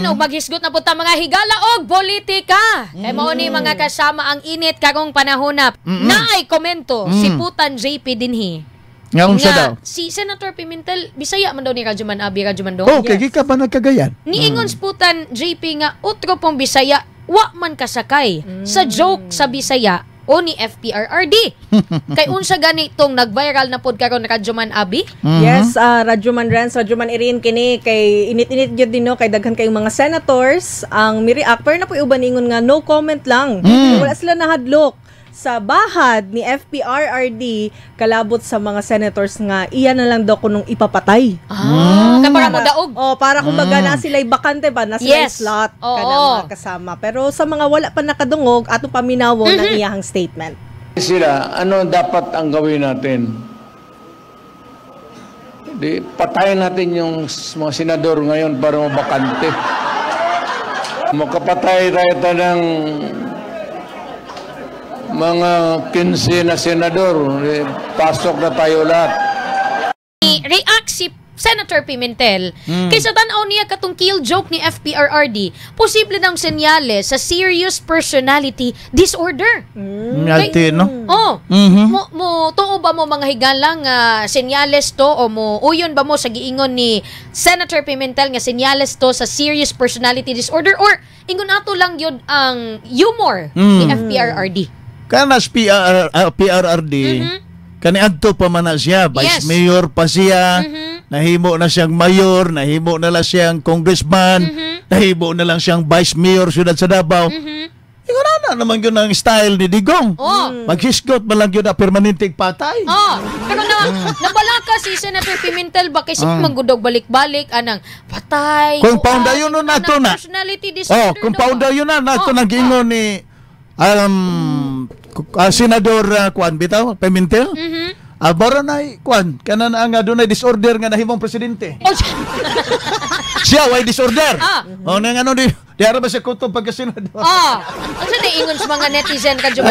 ug maghisgot na punta mga higala og politika. Kay mao ni mga kasama ang init karong panahon. Naay komento si Putan JP dinhi. Nga si Senator Pimentel Bisaya man daw ni Rajuman Abi Rajuman Oh, kay ka ba nagkagayan? Niingon Putan JP nga utro pong Bisaya wa man kasakay sa joke sa Bisaya o ni FPRRD. Kay unsa ganitong nag-viral na pod karon Rajuman Abi? Yes, Rajuman Renz, Rajuman Irin kini kay init-init gyud din no kay daghan kayong mga senators ang mi-react pero na po uban ingon nga no comment lang. Wala sila nahadlok sa bahad ni FPRRD kalabot sa mga senators nga iya na lang daw kunong ipapatay. Para mo daog. Para kumbaga na sila'y bakante ba na sila'y slot kana mga kasama. Pero sa mga wala pa nakadungog ato paminawon ang iyahang statement. Sila, ano dapat ang gawin natin? Di patayin natin yung mga senador ngayon para mabakante. Makapatay tayo ng mga 15 na senador, pasok na tayo lahat. React si Senator Pimentel kaysa tanaw niya katong kill joke ni FPRRD, posible nang senyales sa serious personality disorder. Kay, no? Mo tuo ba mo mga higala nga senyales to o mo uyon ba mo sa giingon ni Senator Pimentel nga senyales to sa serious personality disorder or ingon ato lang yun ang humor ni FPRRD? Kanas PRRD, kaniadto pa man na siya, Vice Mayor pa siya, nahimo na siyang mayor, nahimo na lang siyang congressman, nahimo na lang siyang Vice Mayor siyudad sa Davao. Ikaw na naman yun ang style ni Digong. Maghisgot man lang yun na permanenteng patay. Pero nabalaka si Senator Pimentel ba kasi manggudog balik-balik anang patay. Compound yun na nato na. Personality disorder. Compound yun na nato nag-ingon ni Senador Kwan bitaw Pimentel. Bara na Kwan kanan ang adunay disorder nga nahimong presidente. Siya way disorder. Nang ano di ara ba siya kutob pagka senador. Unsa na ingon sa mga netizen kadyo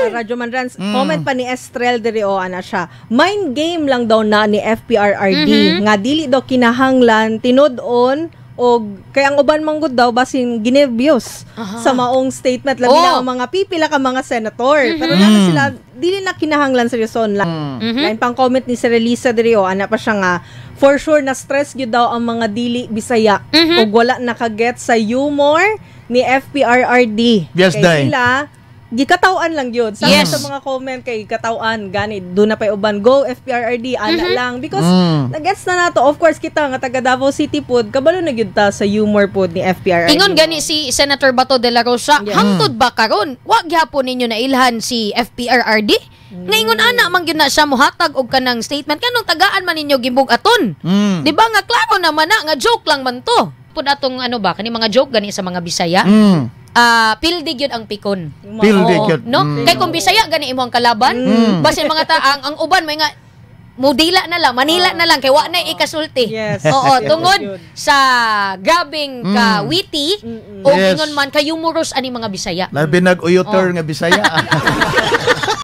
Rajuman Renz, comment pa ni Estrel Dereo ana siya. Mind game lang daw na ni FPRRD nga dili daw kinahanglan tinud-on o kaya ang uban manggod daw basin ginervyos sa maong statement labi na ang mga pipila ka mga senator pero nato sila dili na kinahanglan seryoson lang. Lain pang comment ni Serelisa Dereo ana pa siya nga for sure na stress gyud daw ang mga dili Bisaya ug wala nakaget sa humor ni FPRRD. Yes, kay sila gikatawan lang yun. Sa mga comment kay katawan gani doon na pay uban go FPRRD ana lang because nagets na nato of course kita nga taga Davao City pod kabalo na gyud ta sa humor pod ni FPRRD. Ingon gani si Senator Bato de la Rosa hangtod ba karon wa gyapon ninyo na ilhan si FPRRD? Ngayon ana man gyud na siya mohatag og kanang statement kanong tagaan man ninyo gibug-aton. Di ba nga klaro naman na nga joke lang man to. Pud atong ano ba kani mga joke gani sa mga Bisaya. Pildig yun ang pikon. Pildig yun. No? Kay kung Bisaya gani imo ang kalaban, basin mga ang uban may nga mudila na lang, Manila na lang kay wa na ikasulti. Tungod sa grabing ka witty o ingon man ka humorous ani mga Bisaya. Labi nag-uyoter nga Bisaya.